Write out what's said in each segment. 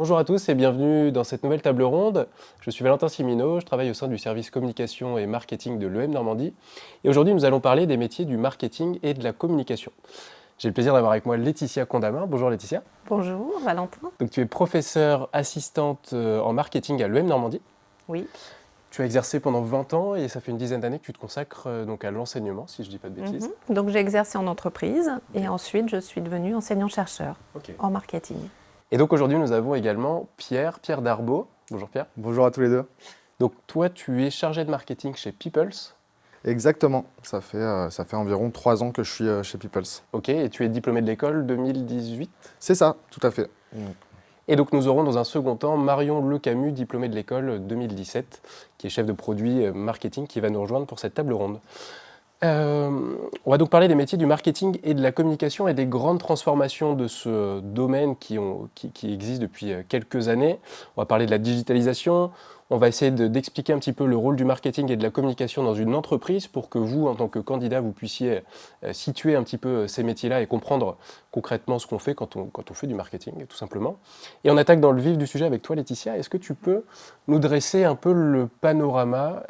Bonjour à tous et bienvenue dans cette nouvelle table ronde. Je suis Valentin Simineau, je travaille au sein du service communication et marketing de l'EM Normandie. Et aujourd'hui, nous allons parler des métiers du marketing et de la communication. J'ai le plaisir d'avoir avec moi Laetitia Condamin. Bonjour Laetitia. Bonjour Valentin. Donc, tu es professeure assistante en marketing à l'EM Normandie. Oui. Tu as exercé pendant 20 ans et ça fait une dizaine d'années que tu te consacres donc à l'enseignement, si je ne dis pas de bêtises. Donc j'ai exercé en entreprise et ensuite je suis devenue enseignant-chercheur en marketing. Et donc aujourd'hui, nous avons également Pierre Darbo. Bonjour Pierre. Bonjour à tous les deux. Donc toi, tu es chargé de marketing chez Peoples. Exactement, ça fait environ 3 ans que je suis chez Peoples. Ok, et tu es diplômé de l'école 2018 ? C'est ça, tout à fait. Et donc nous aurons dans un second temps Marion Lecamus, diplômée de l'école 2017, qui est chef de produit marketing, qui va nous rejoindre pour cette table ronde. On va donc parler des métiers du marketing et de la communication et des grandes transformations de ce domaine qui existe depuis quelques années. On va parler de la digitalisation. On va essayer d'expliquer un petit peu le rôle du marketing et de la communication dans une entreprise pour que vous, en tant que candidat, vous puissiez situer un petit peu ces métiers-là et comprendre concrètement ce qu'on fait quand on fait du marketing, tout simplement. Et on attaque dans le vif du sujet avec toi, Laetitia. Est-ce que tu peux nous dresser un peu le panorama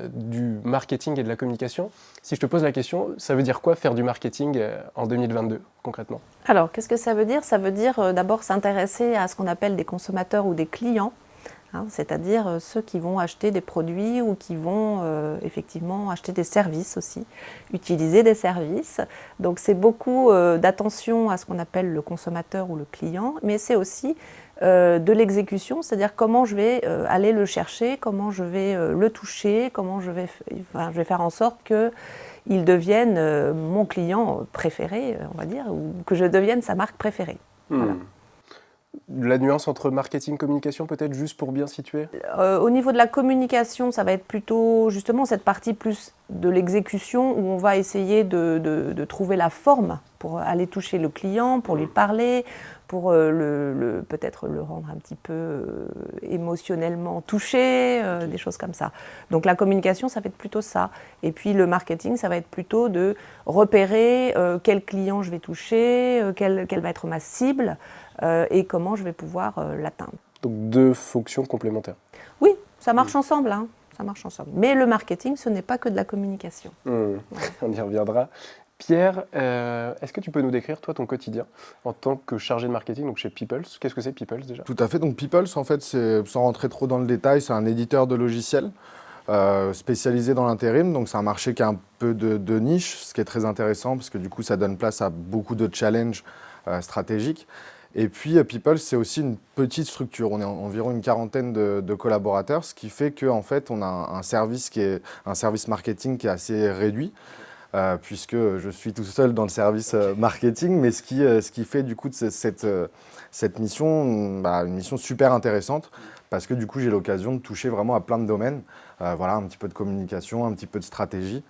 du marketing et de la communication ? Si je te pose la question, ça veut dire quoi faire du marketing en 2022, concrètement ? Alors, qu'est-ce que ça veut dire ? Ça veut dire d'abord s'intéresser à ce qu'on appelle des consommateurs ou des clients. C'est-à-dire ceux qui vont acheter des produits ou qui vont effectivement acheter des services aussi, utiliser des services. Donc c'est beaucoup d'attention à ce qu'on appelle le consommateur ou le client, mais c'est aussi de l'exécution, c'est-à-dire comment je vais aller le chercher, comment je vais le toucher, comment je vais faire en sorte qu'il devienne mon client préféré, on va dire, ou que je devienne sa marque préférée. Voilà. La nuance entre marketing et communication, peut-être, juste pour bien situer ? Au niveau de la communication, ça va être plutôt justement cette partie plus de l'exécution où on va essayer de trouver la forme pour aller toucher le client, pour lui parler, pour peut-être le rendre un petit peu émotionnellement touché, des choses comme ça. Donc la communication, ça va être plutôt ça. Et puis le marketing, ça va être plutôt de repérer quel client je vais toucher, quelle va être ma cible. Et comment je vais pouvoir l'atteindre. Donc deux fonctions complémentaires. Oui, ça marche ensemble, hein. Ça marche ensemble. Mais le marketing, ce n'est pas que de la communication. Ouais. On y reviendra. Pierre, est-ce que tu peux nous décrire, toi, ton quotidien en tant que chargé de marketing, donc chez Peoples ? Qu'est-ce que c'est Peoples, déjà ? Tout à fait, donc Peoples, en fait, sans rentrer trop dans le détail, c'est un éditeur de logiciels spécialisé dans l'intérim. Donc c'est un marché qui a un peu de niche, ce qui est très intéressant, parce que du coup, ça donne place à beaucoup de challenges stratégiques. Et puis Peoples, c'est aussi une petite structure. On est environ une quarantaine de collaborateurs, ce qui fait qu'en fait, on a un service marketing qui est assez réduit, puisque je suis tout seul dans le service marketing, mais ce qui fait du coup de cette mission une mission super intéressante, parce que du coup, j'ai l'occasion de toucher vraiment à plein de domaines. Voilà, un petit peu de communication, un petit peu de stratégie.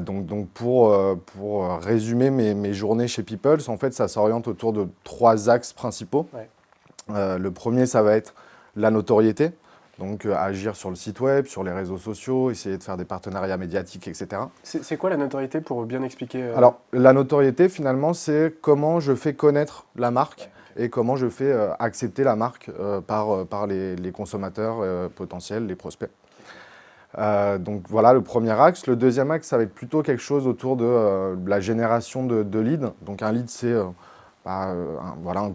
Donc pour résumer mes journées chez Peoples, en fait, ça s'oriente autour de 3 axes principaux. Ouais. Le premier, ça va être la notoriété, donc agir sur le site web, sur les réseaux sociaux, essayer de faire des partenariats médiatiques, etc. C'est quoi la notoriété, pour bien expliquer Alors, la notoriété, finalement, c'est comment je fais connaître la marque et comment je fais accepter la marque par les consommateurs potentiels, les prospects. Donc voilà le premier axe. Le deuxième axe, ça va être plutôt quelque chose autour de la génération de leads. Donc un lead, c'est un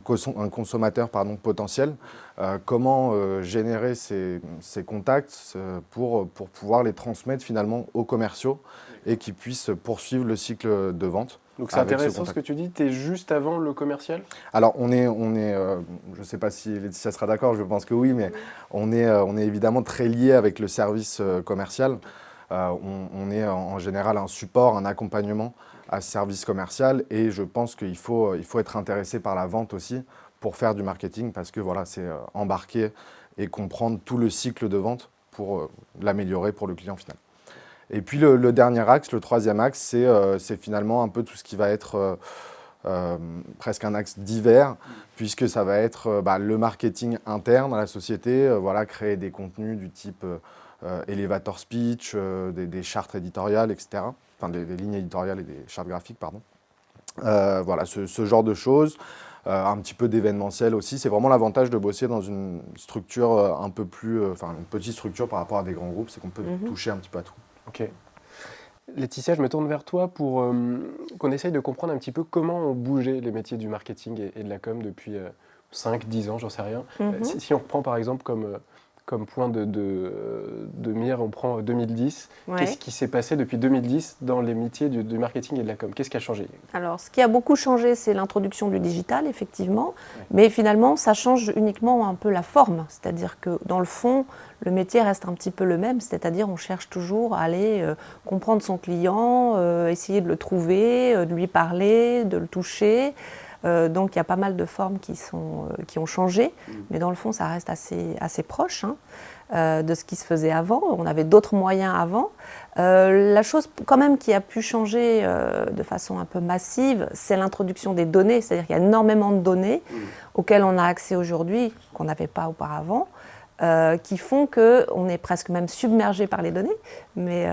consommateur potentiel. Comment générer ces contacts pour pouvoir les transmettre finalement aux commerciaux et qu'ils puissent poursuivre le cycle de vente. Donc c'est intéressant ce que tu dis, tu es juste avant le commercial ? Alors on est je ne sais pas si Laetitia sera d'accord, je pense que oui, mais on est évidemment très lié avec le service commercial. On est en général un support, un accompagnement à ce service commercial, et je pense qu'il faut être intéressé par la vente aussi pour faire du marketing, parce que voilà, c'est embarquer et comprendre tout le cycle de vente pour l'améliorer pour le client final. Et puis le dernier axe, le troisième axe, c'est finalement un peu tout ce qui va être presque un axe divers, puisque ça va être le marketing interne à la société, créer des contenus du type elevator speech, des chartes éditoriales, etc. Enfin des lignes éditoriales et des chartes graphiques, pardon. Ce genre de choses. un petit peu d'événementiel aussi. C'est vraiment l'avantage de bosser dans une structure un peu plus, une petite structure par rapport à des grands groupes, c'est qu'on peut toucher un petit peu à tout. Ok. Laetitia, je me tourne vers toi pour qu'on essaye de comprendre un petit peu comment ont bougé les métiers du marketing et de la com depuis 5-10 ans, j'en sais rien. Si on reprend par exemple comme point de mire, on prend 2010. Ouais. Qu'est-ce qui s'est passé depuis 2010 dans les métiers du marketing et de la com? Qu'est-ce qui a changé? Alors, ce qui a beaucoup changé, c'est l'introduction du digital, effectivement. Mais finalement, ça change uniquement un peu la forme. C'est-à-dire que, dans le fond, le métier reste un petit peu le même. C'est-à-dire on cherche toujours à aller comprendre son client, essayer de le trouver, de lui parler, de le toucher. Donc, il y a pas mal de formes qui ont changé. Mais dans le fond, ça reste assez proche de ce qui se faisait avant. On avait d'autres moyens avant. La chose quand même qui a pu changer de façon un peu massive, c'est l'introduction des données. C'est-à-dire qu'il y a énormément de données auxquelles on a accès aujourd'hui, qu'on n'avait pas auparavant, qui font qu'on est presque même submergé par les données. Mais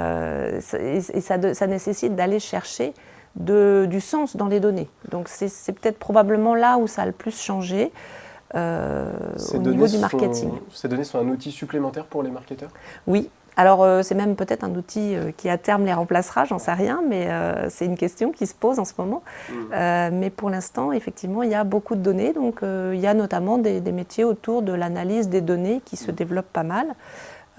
ça nécessite d'aller chercher du sens dans les données. Donc c'est peut-être probablement là où ça a le plus changé au niveau du marketing. Ces données sont un outil supplémentaire pour les marketeurs? Oui. Alors, c'est même peut-être un outil qui à terme les remplacera, j'en sais rien, mais c'est une question qui se pose en ce moment. Mais pour l'instant, effectivement, il y a beaucoup de données. Donc, il y a notamment des métiers autour de l'analyse des données qui se développent pas mal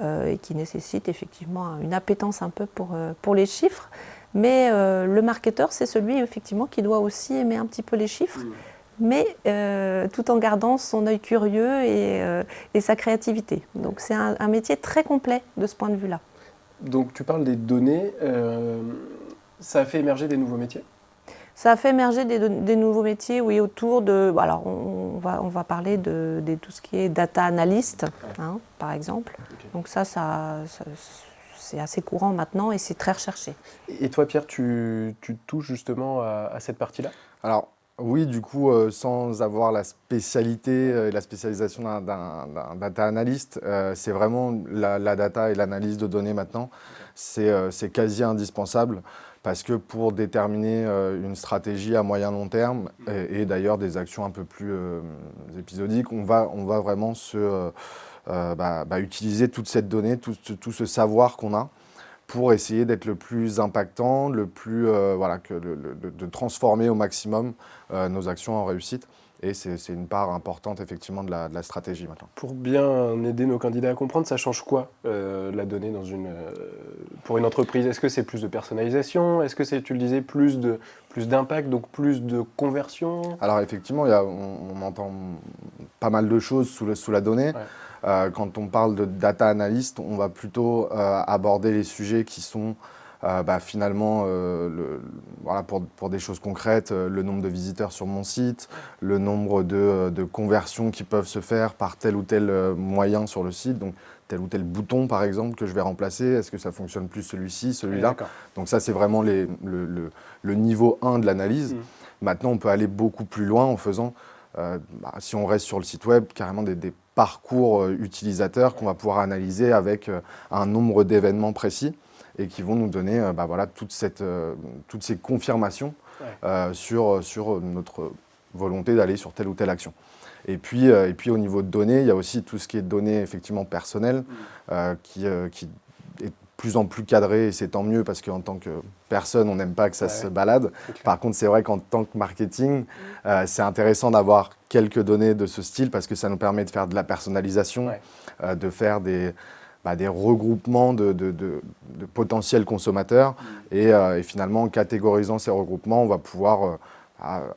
et qui nécessitent effectivement une appétence un peu pour les chiffres. Mais le marketeur, c'est celui effectivement qui doit aussi aimer un petit peu les chiffres. Mais tout en gardant son œil curieux et sa créativité. Donc c'est un métier très complet de ce point de vue-là. Donc tu parles des données, ça a fait émerger des nouveaux métiers? Ça a fait émerger des nouveaux métiers, oui, autour de... Alors on va parler de tout ce qui est data analyst, par exemple. Okay. Donc ça c'est assez courant maintenant et c'est très recherché. Et toi Pierre, tu touches justement à cette partie-là? Alors, oui, du coup, sans avoir la spécialité et la spécialisation d'un data analyst, c'est vraiment la data et l'analyse de données maintenant. C'est quasi indispensable parce que pour déterminer une stratégie à moyen long terme et d'ailleurs des actions un peu plus épisodiques, on va vraiment utiliser toute cette donnée, tout ce savoir qu'on a pour essayer d'être le plus impactant, de transformer au maximum nos actions en réussite. Et c'est une part importante effectivement de la stratégie maintenant. Pour bien aider nos candidats à comprendre, ça change quoi la donnée pour une entreprise? Est-ce que c'est plus de personnalisation? Est-ce que c'est, tu le disais, plus d'impact, donc plus de conversion? Alors effectivement, on entend pas mal de choses sous la donnée. Ouais. Quand on parle de data analyst, on va plutôt aborder les sujets qui sont finalement, pour des choses concrètes, le nombre de visiteurs sur mon site, le nombre de conversions qui peuvent se faire par tel ou tel moyen sur le site, donc tel ou tel bouton par exemple que je vais remplacer, est-ce que ça fonctionne plus celui-ci, celui-là? Donc ça c'est vraiment le niveau 1 de l'analyse. Maintenant on peut aller beaucoup plus loin en faisant, si on reste sur le site web, carrément des parcours utilisateurs qu'on va pouvoir analyser avec un nombre d'événements précis et qui vont nous donner toutes ces confirmations sur notre volonté d'aller sur telle ou telle action. Et puis au niveau de données, il y a aussi tout ce qui est données effectivement personnelles qui est de plus en plus cadré et c'est tant mieux parce qu'en tant que personne, on n'aime pas que ça se balade. Par contre, c'est vrai qu'en tant que marketing, c'est intéressant d'avoir quelques données de ce style parce que ça nous permet de faire de la personnalisation, de faire des regroupements de potentiels consommateurs et finalement en catégorisant ces regroupements, on va pouvoir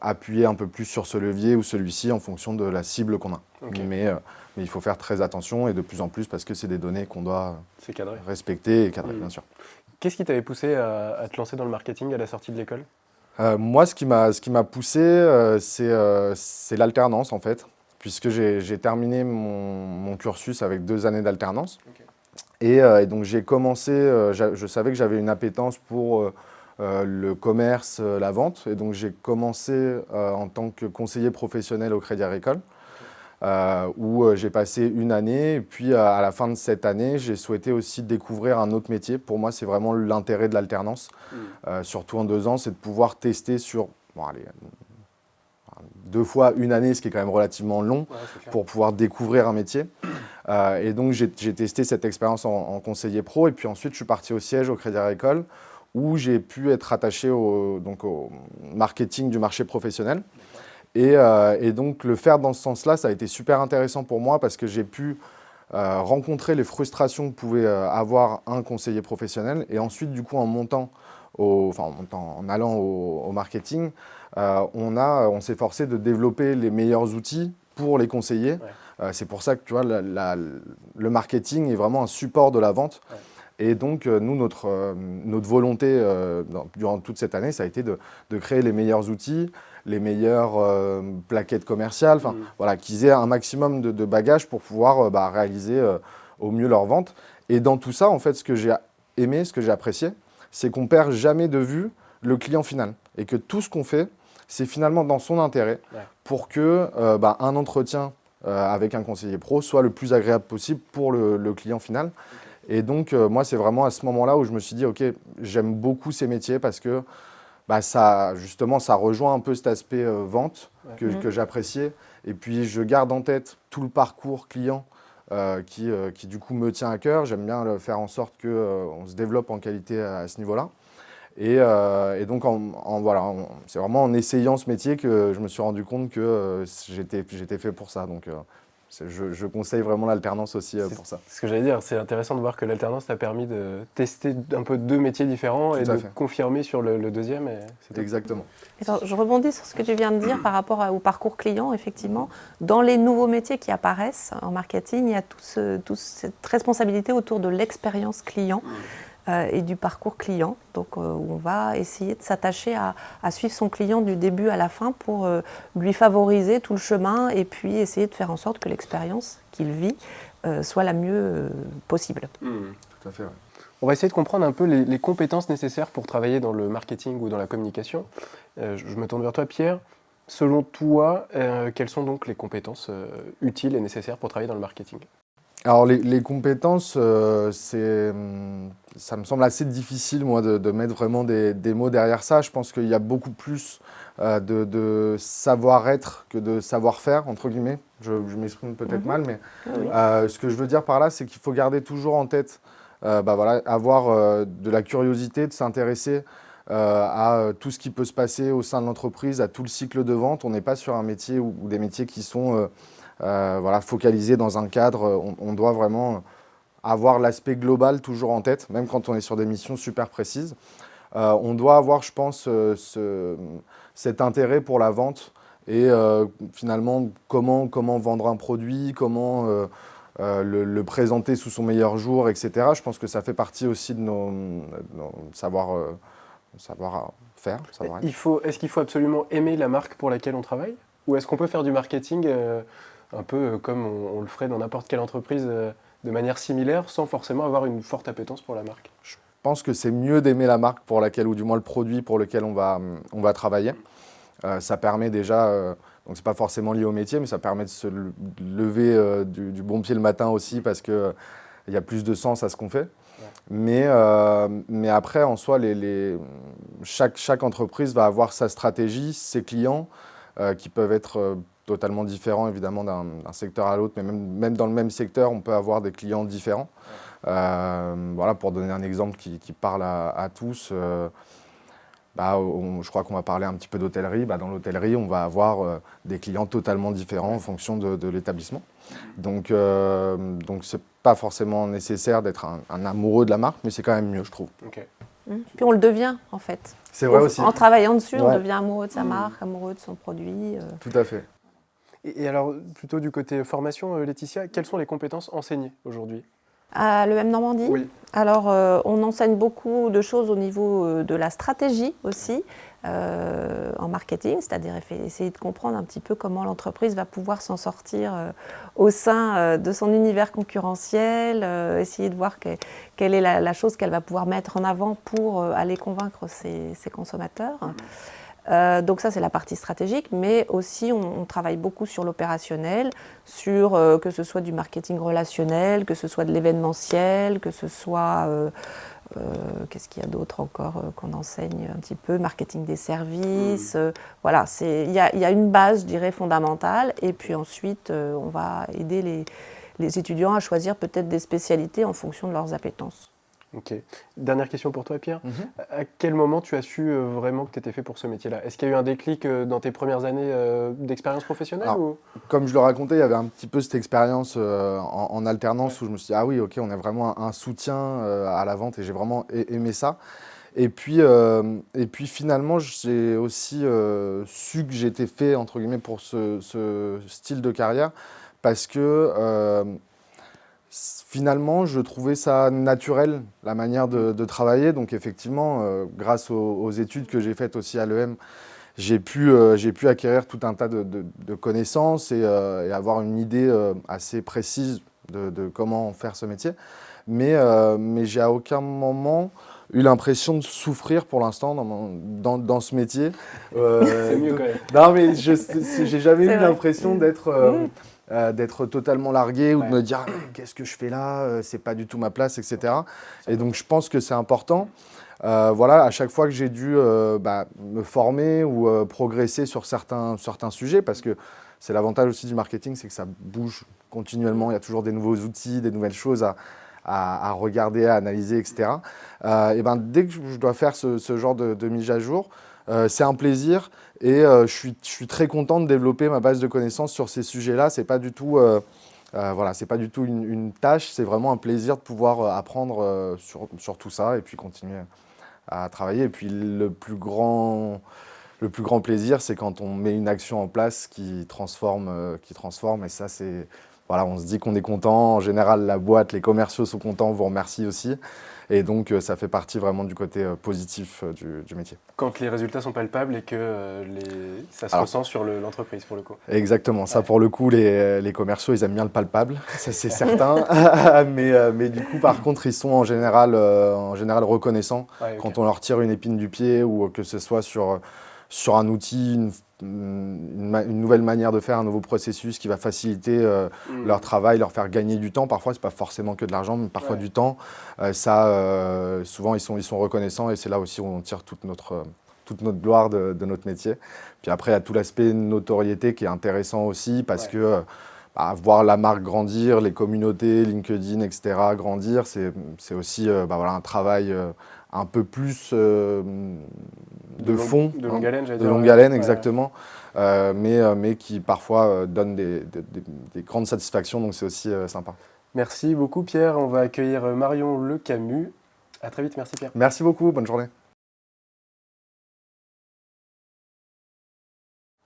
appuyer un peu plus sur ce levier ou celui-ci en fonction de la cible qu'on a. Mais il faut faire très attention et de plus en plus parce que c'est des données qu'on doit respecter et cadrer, bien sûr. Qu'est-ce qui t'avait poussé à te lancer dans le marketing à la sortie de l'école? Moi, ce qui m'a poussé, c'est l'alternance en fait, puisque j'ai terminé mon cursus avec 2 années d'alternance. Et donc j'ai commencé, je savais que j'avais une appétence pour le commerce, la vente. Et donc j'ai commencé en tant que conseiller professionnel au Crédit Agricole, où j'ai passé 1 année. Et puis à la fin de cette année, j'ai souhaité aussi découvrir un autre métier. Pour moi, c'est vraiment l'intérêt de l'alternance, surtout en 2 ans, c'est de pouvoir tester sur 2 fois une année, ce qui est quand même relativement long pour pouvoir découvrir un métier. Et donc j'ai testé cette expérience en conseiller pro et puis ensuite je suis parti au siège au Crédit Agricole où j'ai pu être attaché au marketing du marché professionnel. Et donc le faire dans ce sens-là, ça a été super intéressant pour moi parce que j'ai pu rencontrer les frustrations que pouvait avoir un conseiller professionnel et ensuite du coup en allant au marketing, on s'est forcé de développer les meilleurs outils pour les conseillers. C'est pour ça que tu vois, le marketing est vraiment un support de la vente. Ouais. Et donc, nous, notre volonté durant toute cette année, ça a été de créer les meilleurs outils, les meilleures plaquettes commerciales, voilà, qu'ils aient un maximum de bagages pour pouvoir réaliser au mieux leur vente. Et dans tout ça, en fait, ce que j'ai aimé, ce que j'ai apprécié, c'est qu'on ne perd jamais de vue le client final. Et que tout ce qu'on fait, c'est finalement dans son intérêt pour que un entretien avec un conseiller pro soit le plus agréable possible pour le client final. Et donc, moi, c'est vraiment à ce moment-là où je me suis dit, OK, j'aime beaucoup ces métiers parce que ça rejoint un peu cet aspect vente que j'appréciais. Et puis, je garde en tête tout le parcours client qui du coup, me tient à cœur. J'aime bien faire en sorte qu'on se développe en qualité à ce niveau-là. Et donc, c'est vraiment en essayant ce métier que je me suis rendu compte que j'étais fait pour ça. Donc, je conseille vraiment l'alternance aussi pour ça. C'est ce que j'allais dire. C'est intéressant de voir que l'alternance t'a permis de tester un peu 2 métiers différents et de confirmer sur le deuxième. Exactement. Alors, je rebondis sur ce que tu viens de dire par rapport au parcours client. Effectivement, dans les nouveaux métiers qui apparaissent en marketing, il y a toute cette responsabilité autour de l'expérience client. Et du parcours client, donc où on va essayer de s'attacher à suivre son client du début à la fin pour lui favoriser tout le chemin et puis essayer de faire en sorte que l'expérience qu'il vit soit la mieux possible. Tout à fait. Ouais. On va essayer de comprendre un peu les compétences nécessaires pour travailler dans le marketing ou dans la communication. Je me tourne vers toi, Pierre. Selon toi, quelles sont donc les compétences utiles et nécessaires pour travailler dans le marketing ? Alors les compétences, ça me semble assez difficile moi de mettre vraiment des mots derrière ça. Je pense qu'il y a beaucoup plus de savoir-être que de savoir-faire, entre guillemets. Je m'exprime peut-être mal, mais ce que je veux dire par là, c'est qu'il faut garder toujours en tête, avoir de la curiosité, de s'intéresser à tout ce qui peut se passer au sein de l'entreprise, à tout le cycle de vente. On n'est pas sur un métier ou des métiers qui sont focalisés dans un cadre. On doit vraiment avoir l'aspect global toujours en tête, même quand on est sur des missions super précises. On doit avoir, je pense, cet intérêt pour la vente et finalement comment vendre un produit, comment le présenter sous son meilleur jour, etc. Je pense que ça fait partie aussi de nos savoir-faire. Est-ce qu'il faut absolument aimer la marque pour laquelle on travaille ? Ou est-ce qu'on peut faire du marketing un peu comme on le ferait dans n'importe quelle entreprise de manière similaire sans forcément avoir une forte appétence pour la marque ? Je pense que c'est mieux d'aimer la marque pour laquelle, ou du moins le produit pour lequel on va travailler. Ça permet déjà, donc c'est pas forcément lié au métier, mais ça permet de se lever du bon pied le matin aussi parce qu'il y a plus de sens à ce qu'on fait. Ouais. Mais après, en soi, chaque entreprise va avoir sa stratégie, ses clients qui peuvent être totalement différents évidemment d'un secteur à l'autre, mais même dans le même secteur, on peut avoir des clients différents. Ouais. Pour donner un exemple qui parle à tous, je crois qu'on va parler un petit peu d'hôtellerie. Dans l'hôtellerie, on va avoir des clients totalement différents en fonction de l'établissement. Donc c'est pas forcément nécessaire d'être un amoureux de la marque, mais c'est quand même mieux, je trouve. Okay. Puis on le devient en fait. C'est vrai aussi. En travaillant dessus, on devient amoureux de sa marque, amoureux de son produit. Tout à fait. Et alors, plutôt du côté formation, Laetitia, quelles sont les compétences enseignées aujourd'hui ? À l'EM Normandie ? Oui. Alors, on enseigne beaucoup de choses au niveau de la stratégie aussi, en marketing, c'est-à-dire essayer de comprendre un petit peu comment l'entreprise va pouvoir s'en sortir au sein de son univers concurrentiel, essayer de voir quelle est la chose qu'elle va pouvoir mettre en avant pour aller convaincre ses consommateurs. Donc ça, c'est la partie stratégique, mais aussi on travaille beaucoup sur l'opérationnel, sur que ce soit du marketing relationnel, que ce soit de l'événementiel, que ce soit Qu'est-ce qu'il y a d'autre encore qu'on enseigne un petit peu? Marketing des services. Voilà, il y a une base, je dirais, fondamentale. Et puis ensuite, on va aider les étudiants à choisir peut-être des spécialités en fonction de leurs appétences. Ok. Dernière question pour toi, Pierre. À quel moment tu as su vraiment que tu étais fait pour ce métier-là? Est-ce qu'il y a eu un déclic dans tes premières années d'expérience professionnelle? Alors, comme je le racontais, il y avait un petit peu cette expérience en alternance où je me suis dit, ah oui, ok, on a vraiment un soutien à la vente et j'ai vraiment aimé ça. Et puis finalement, j'ai aussi su que j'étais fait, entre guillemets, pour ce style de carrière parce que finalement, je trouvais ça naturel, la manière de travailler. Donc effectivement, grâce aux études que j'ai faites aussi à l'EM, j'ai pu acquérir tout un tas de connaissances et avoir une idée assez précise de comment faire ce métier. Mais j'ai à aucun moment eu l'impression de souffrir pour l'instant dans ce métier. C'est mieux quand même. Non, mais j'ai jamais eu vrai. l'impression d'être totalement largué ou de me dire qu'est-ce que je fais là, c'est pas du tout ma place, etc. Et donc je pense que c'est important. Voilà, à chaque fois que j'ai dû me former ou progresser sur certains sujets, parce que c'est l'avantage aussi du marketing, c'est que ça bouge continuellement, il y a toujours des nouveaux outils, des nouvelles choses à regarder, à analyser, etc. Et dès que je dois faire ce genre de mise à jour, c'est un plaisir et je suis très content de développer ma base de connaissances sur ces sujets-là. C'est pas du tout, c'est pas du tout une tâche, c'est vraiment un plaisir de pouvoir apprendre sur tout ça et puis continuer à travailler. Et puis le plus grand plaisir, c'est quand on met une action en place qui transforme. Et ça, c'est voilà, on se dit qu'on est content. En général, la boîte, les commerciaux sont contents, vous remercient aussi. Et donc, ça fait partie vraiment du côté positif du métier. Quand les résultats sont palpables et que ça se ressent sur l'entreprise, pour le coup. Exactement. Ça, pour le coup, les commerciaux, ils aiment bien le palpable, ça c'est certain. mais du coup, par contre, ils sont en général reconnaissants quand on leur tire une épine du pied ou que ce soit sur un outil, une nouvelle manière de faire, un nouveau processus qui va faciliter leur travail, leur faire gagner du temps. Parfois, ce n'est pas forcément que de l'argent, mais parfois du temps. Souvent, ils sont reconnaissants et c'est là aussi où on tire toute notre gloire de notre métier. Puis après, il y a tout l'aspect notoriété qui est intéressant aussi parce que voir la marque grandir, les communautés, LinkedIn, etc. grandir, c'est aussi un travail un peu plus de fond. De longue haleine, j'allais dire. De longue haleine, exactement. Mais qui parfois donne des grandes satisfactions, donc c'est aussi sympa. Merci beaucoup Pierre. On va accueillir Marion Le Camus. À très vite, merci Pierre. Merci beaucoup, bonne journée.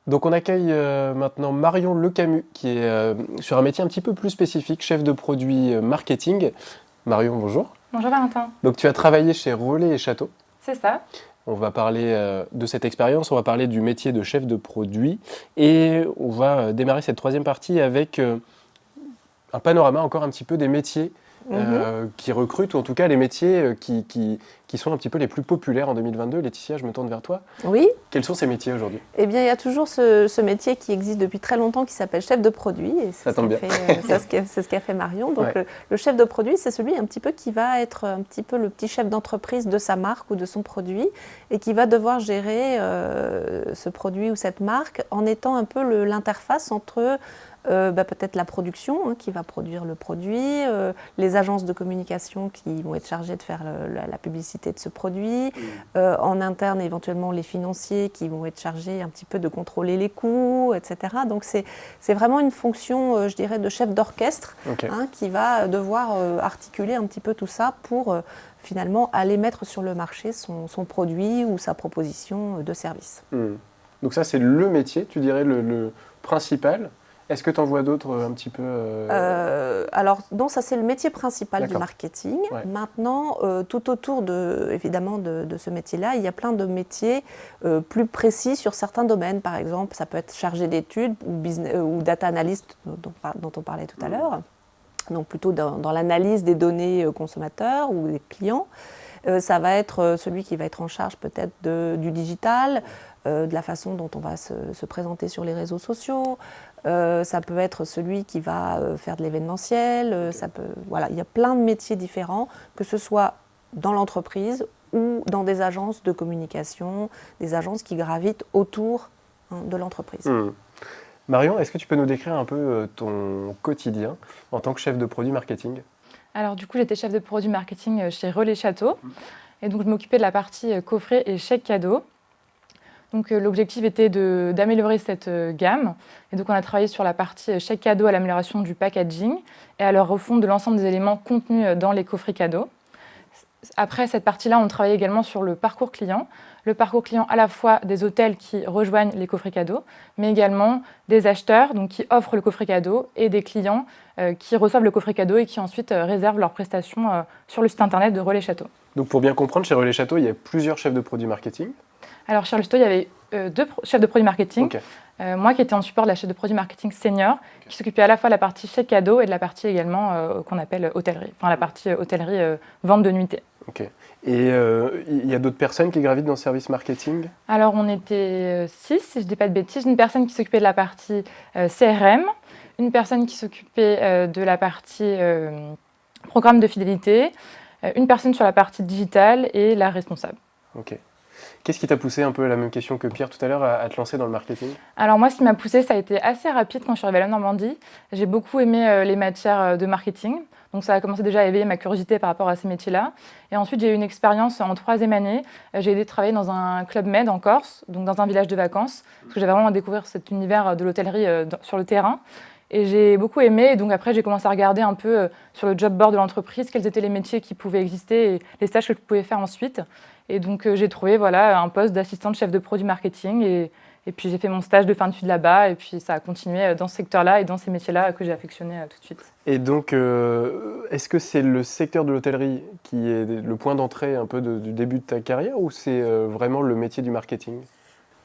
Donc on accueille maintenant Marion Le Camus qui est sur un métier un petit peu plus spécifique, chef de produit marketing. Marion, bonjour. Bonjour Valentin. Donc tu as travaillé chez Relais et Château. C'est ça. On va parler de cette expérience, on va parler du métier de chef de produit et on va démarrer cette troisième partie avec un panorama encore un petit peu des métiers qui recrutent, ou en tout cas les métiers qui sont un petit peu les plus populaires en 2022. Laetitia, je me tourne vers toi. Oui. Quels sont ces métiers aujourd'hui? Eh bien, il y a toujours ce métier qui existe depuis très longtemps qui s'appelle chef de produit. Et ça tombe bien. C'est ce qu'a fait Marion. Donc, le chef de produit, c'est celui un petit peu qui va être un petit peu le petit chef d'entreprise de sa marque ou de son produit et qui va devoir gérer ce produit ou cette marque en étant un peu l'interface entre peut-être la production qui va produire le produit, les agences de communication qui vont être chargées de faire la publicité de ce produit, en interne éventuellement les financiers qui vont être chargés un petit peu de contrôler les coûts, etc. Donc c'est vraiment une fonction, je dirais, de chef d'orchestre qui va devoir articuler un petit peu tout ça pour finalement aller mettre sur le marché son produit ou sa proposition de service. Donc ça c'est le métier, tu dirais le principal. Est-ce que tu en vois d'autres un petit peu Alors non, ça c'est le métier principal du marketing. Ouais. Maintenant, tout autour évidemment de ce métier-là, il y a plein de métiers plus précis sur certains domaines. Par exemple, ça peut être chargé d'études ou data analyst dont on parlait tout à l'heure. Donc plutôt dans l'analyse des données consommateurs ou des clients. Ça va être celui qui va être en charge peut-être du digital, de la façon dont on va se présenter sur les réseaux sociaux. Ça peut être celui qui va faire de l'événementiel. Il y a plein de métiers différents, que ce soit dans l'entreprise ou dans des agences de communication, des agences qui gravitent autour de l'entreprise. Marion, est-ce que tu peux nous décrire un peu ton quotidien en tant que chef de produit marketing? Alors du coup, j'étais chef de produit marketing chez Relais Château. Et donc, je m'occupais de la partie coffret et chèque cadeau. Donc, l'objectif était d'améliorer cette gamme. Et donc, on a travaillé sur la partie chèque cadeau à l'amélioration du packaging et à la refonte de l'ensemble des éléments contenus dans les coffrets cadeaux. Après cette partie-là, on travaillait également sur le parcours client. Le parcours client à la fois des hôtels qui rejoignent les coffrets cadeaux, mais également des acheteurs donc, qui offrent le coffret cadeau et des clients qui reçoivent le coffret cadeau et qui ensuite réservent leurs prestations sur le site internet de Relais Château. Donc pour bien comprendre, chez Relais Château, il y a plusieurs chefs de produits marketing. Alors chez Relais Château, il y avait deux chefs de produits marketing. Okay. Moi qui étais en support de la chef de produit marketing senior, qui s'occupait à la fois de la partie chèque cadeau et de la partie également qu'on appelle hôtellerie, enfin la partie hôtellerie vente de nuitée. Ok. Et il y a d'autres personnes qui gravitent dans le service marketing? Alors on était 6, si je ne dis pas de bêtises, une personne qui s'occupait de la partie CRM, une personne qui s'occupait de la partie programme de fidélité, une personne sur la partie digitale et la responsable. Ok. Qu'est-ce qui t'a poussé, un peu la même question que Pierre tout à l'heure, à te lancer dans le marketing? Alors moi, ce qui m'a poussé, ça a été assez rapide quand je suis arrivée à la Normandie. J'ai beaucoup aimé les matières de marketing. Donc ça a commencé déjà à éveiller ma curiosité par rapport à ces métiers-là. Et ensuite, j'ai eu une expérience en 3e année. J'ai aidé à travailler dans un club med en Corse, donc dans un village de vacances, parce que j'avais vraiment découvert cet univers de l'hôtellerie sur le terrain. Et j'ai beaucoup aimé. Et donc après, j'ai commencé à regarder un peu sur le job board de l'entreprise quels étaient les métiers qui pouvaient exister et les stages que je pouvais faire ensuite. Et donc j'ai trouvé un poste d'assistante chef de produit marketing. Et puis j'ai fait mon stage de fin d'études là-bas. Et puis ça a continué dans ce secteur-là et dans ces métiers-là que j'ai affectionné tout de suite. Et donc, est-ce que c'est le secteur de l'hôtellerie qui est le point d'entrée un peu du début de ta carrière, ou c'est vraiment le métier du marketing?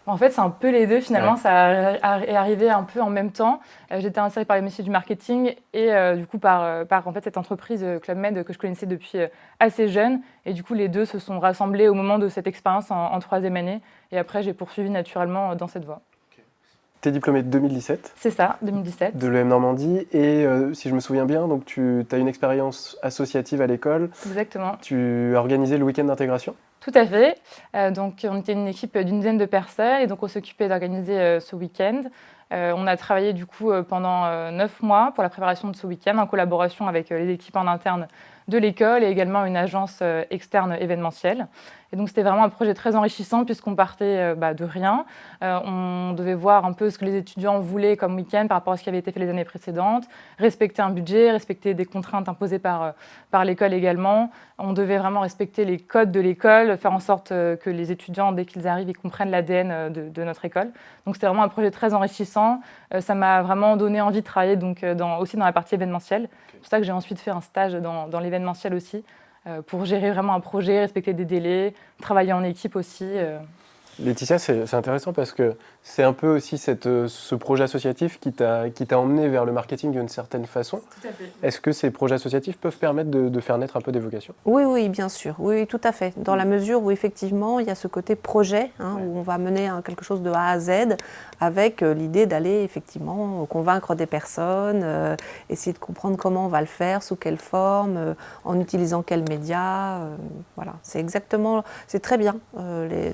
En fait, c'est un peu les deux. Finalement, Ouais. ça est arrivé un peu en même temps. J'étais intéressée par les métiers du marketing et du coup par en fait, cette entreprise Club Med que je connaissais depuis assez jeune. Et du coup, les deux se sont rassemblés au moment de cette expérience en 3e année. Et après, j'ai poursuivi naturellement dans cette voie. Tu es diplômée de 2017 C'est ça, 2017. de l'EM Normandie. Et si je me souviens bien, donc tu as une expérience associative à l'école. Exactement. Tu as organisé le week-end d'intégration? Tout à fait. Donc, on était une équipe d'une dizaine de personnes et donc on s'occupait d'organiser ce week-end. On a travaillé du coup pendant 9 mois pour la préparation de ce week-end en collaboration avec les équipes en interne de l'école et également une agence externe événementielle. Et donc c'était vraiment un projet très enrichissant puisqu'on partait de rien. On devait voir un peu ce que les étudiants voulaient comme week-end par rapport à ce qui avait été fait les années précédentes, respecter un budget, respecter des contraintes imposées par l'école également. On devait vraiment respecter les codes de l'école, faire en sorte que les étudiants, dès qu'ils arrivent, ils comprennent l'ADN de notre école. Donc c'était vraiment un projet très enrichissant. Ça m'a vraiment donné envie de travailler donc, aussi dans la partie événementielle. C'est pour ça que j'ai ensuite fait un stage dans l'événementiel aussi, pour gérer vraiment un projet, respecter des délais, travailler en équipe aussi. Laetitia, c'est intéressant parce que c'est un peu aussi ce projet associatif qui t'a emmené vers le marketing d'une certaine façon. Tout à fait. Est-ce que ces projets associatifs peuvent permettre de faire naître un peu des vocations? Oui, bien sûr. Oui, tout à fait. Dans la mesure où effectivement, il y a ce côté projet, où on va mener quelque chose de A à Z, avec l'idée d'aller effectivement convaincre des personnes, essayer de comprendre comment on va le faire, sous quelle forme, en utilisant quels médias. Voilà, c'est très bien.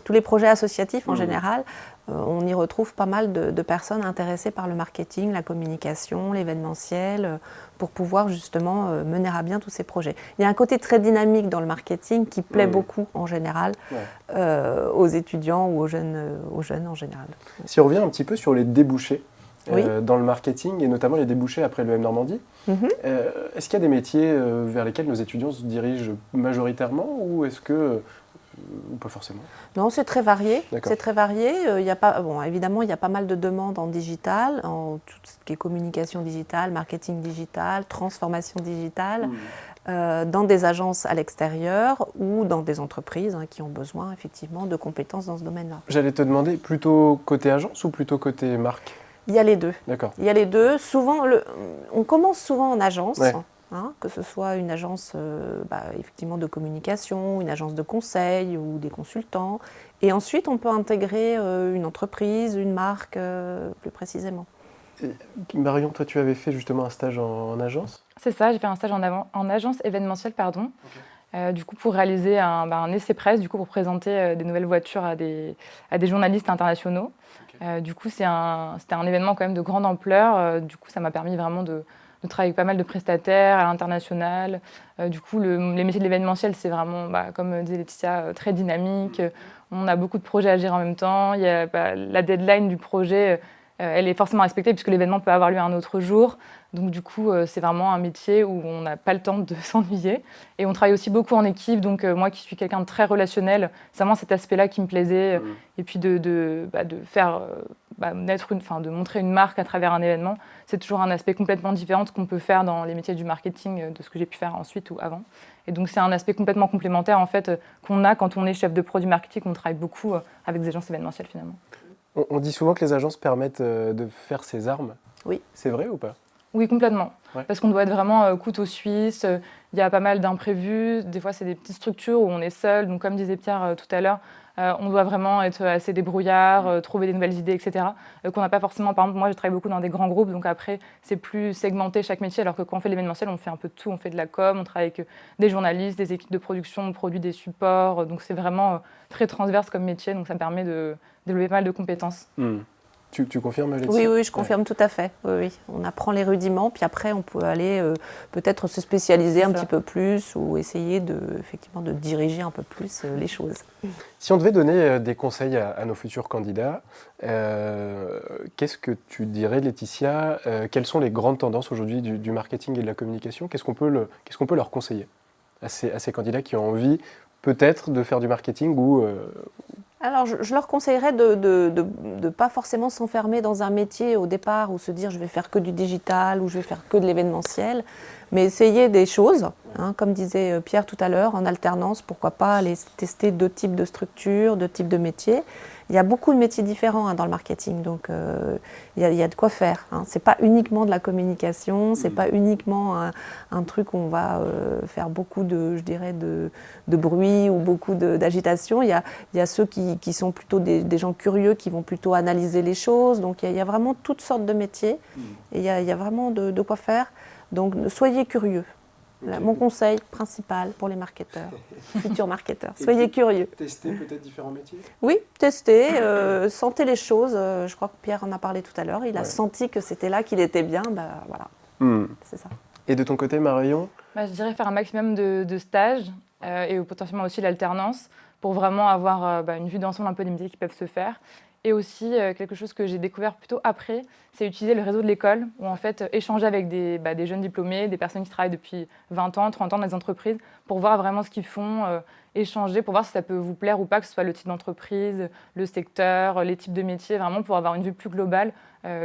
Tous les projets associatifs en général, on y retrouve pas mal de personnes intéressées par le marketing, la communication, l'événementiel, pour pouvoir justement mener à bien tous ces projets. Il y a un côté très dynamique dans le marketing qui plaît beaucoup en général aux étudiants ou aux jeunes en général. Si on revient un petit peu sur les débouchés Oui. dans le marketing, et notamment les débouchés après l'EM Normandie, est-ce qu'il y a des métiers vers lesquels nos étudiants se dirigent majoritairement, ou est-ce que... ou pas forcément? Non, c'est très varié. D'accord. C'est très varié. Évidemment, il y a pas mal de demandes en digital, en tout ce qui est communication digitale, marketing digital, transformation digitale, dans des agences à l'extérieur ou dans des entreprises qui ont besoin effectivement de compétences dans ce domaine-là. J'allais te demander, plutôt côté agence ou plutôt côté marque? Il y a les deux. D'accord. Il y a les deux. Souvent, on commence souvent en agence. Ouais. Que ce soit une agence effectivement de communication, une agence de conseil ou des consultants. Et ensuite, on peut intégrer une entreprise, une marque plus précisément. Et Marion, toi, tu avais fait justement un stage en agence? C'est ça, j'ai fait un stage en agence événementielle, pardon. du coup, pour réaliser un essai presse, du coup, pour présenter des nouvelles voitures à des journalistes internationaux. Du coup, c'était un événement quand même de grande ampleur. Du coup, ça m'a permis vraiment de travailler avec pas mal de prestataires à l'international. Du coup, les métiers de l'événementiel, c'est vraiment, comme disait Laetitia, très dynamique. On a beaucoup de projets à gérer en même temps. Il y a, la deadline du projet, elle est forcément respectée puisque l'événement peut avoir lieu un autre jour. Donc du coup, c'est vraiment un métier où on n'a pas le temps de s'ennuyer. Et on travaille aussi beaucoup en équipe. Donc moi qui suis quelqu'un de très relationnel, c'est vraiment cet aspect-là qui me plaisait. Et puis de faire de montrer une marque à travers un événement, c'est toujours un aspect complètement différent de ce qu'on peut faire dans les métiers du marketing, de ce que j'ai pu faire ensuite ou avant. Et donc c'est un aspect complètement complémentaire en fait qu'on a quand on est chef de produit marketing, on travaille beaucoup avec des agences événementielles finalement. On dit souvent que les agences permettent de faire ses armes. Oui. C'est vrai ou pas? Oui, complètement. Ouais. Parce qu'on doit être vraiment couteau suisse. Il y a pas mal d'imprévus. Des fois, c'est des petites structures où on est seul. Donc, comme disait Pierre tout à l'heure, on doit vraiment être assez débrouillard, trouver des nouvelles idées, etc. Qu'on n'a pas forcément. Par exemple, moi, je travaille beaucoup dans des grands groupes. Donc, après, c'est plus segmenté chaque métier. Alors que quand on fait l'événementiel, on fait un peu de tout. On fait de la com, on travaille avec des journalistes, des équipes de production, on produit des supports. Donc, c'est vraiment très transverse comme métier. Donc, ça me permet de développer pas mal de compétences. Tu confirmes, Laetitia? Oui, je confirme tout à fait. Oui. On apprend les rudiments, puis après, on peut aller peut-être se spécialiser un petit peu plus ou essayer effectivement, de diriger un peu plus les choses. Si on devait donner des conseils à nos futurs candidats, qu'est-ce que tu dirais, Laetitia? Quelles sont les grandes tendances aujourd'hui du marketing et de la communication? Qu'est-ce qu'on peut leur conseiller à ces candidats qui ont envie peut-être de faire du marketing ou... Alors, je leur conseillerais de pas forcément s'enfermer dans un métier au départ ou se dire je vais faire que du digital ou je vais faire que de l'événementiel, mais essayer des choses, comme disait Pierre tout à l'heure, en alternance, pourquoi pas aller tester 2 types de structures, 2 types de métiers. Il y a beaucoup de métiers différents dans le marketing, donc il y a de quoi faire. C'est pas uniquement de la communication, c'est pas uniquement un truc où on va faire beaucoup de bruit ou beaucoup d'agitation. Il y a ceux qui sont plutôt des gens curieux, qui vont plutôt analyser les choses. Donc il y a vraiment toutes sortes de métiers et il y a vraiment de quoi faire. Donc soyez curieux. Mon conseil principal pour les marketeurs, futurs marketeurs, soyez curieux. Tester peut-être différents métiers? Oui, testez, sentez les choses. Je crois que Pierre en a parlé tout à l'heure. Il a senti que c'était là qu'il était bien. Voilà, c'est ça. Et de ton côté, Marion? Je dirais faire un maximum de stages et potentiellement aussi l'alternance pour vraiment avoir une vue d'ensemble un peu des métiers qui peuvent se faire. Et aussi, quelque chose que j'ai découvert plutôt après, c'est utiliser le réseau de l'école, où en fait, échanger avec des jeunes diplômés, des personnes qui travaillent depuis 20 ans, 30 ans dans des entreprises, pour voir vraiment ce qu'ils font, échanger, pour voir si ça peut vous plaire ou pas, que ce soit le type d'entreprise, le secteur, les types de métiers, vraiment pour avoir une vue plus globale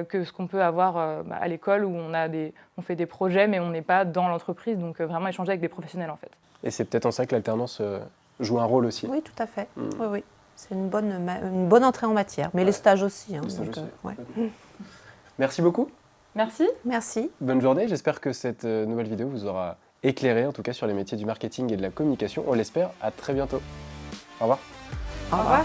que ce qu'on peut avoir à l'école, où on fait des projets, mais on n'est pas dans l'entreprise, donc vraiment échanger avec des professionnels en fait. Et c'est peut-être en ça que l'alternance joue un rôle aussi. Oui, tout à fait. Oui. C'est une bonne entrée en matière, mais les stages aussi. Les stages donc, aussi. Merci beaucoup. Merci. Merci. Bonne journée. J'espère que cette nouvelle vidéo vous aura éclairé, en tout cas sur les métiers du marketing et de la communication. On l'espère. À très bientôt. Au revoir. Au revoir.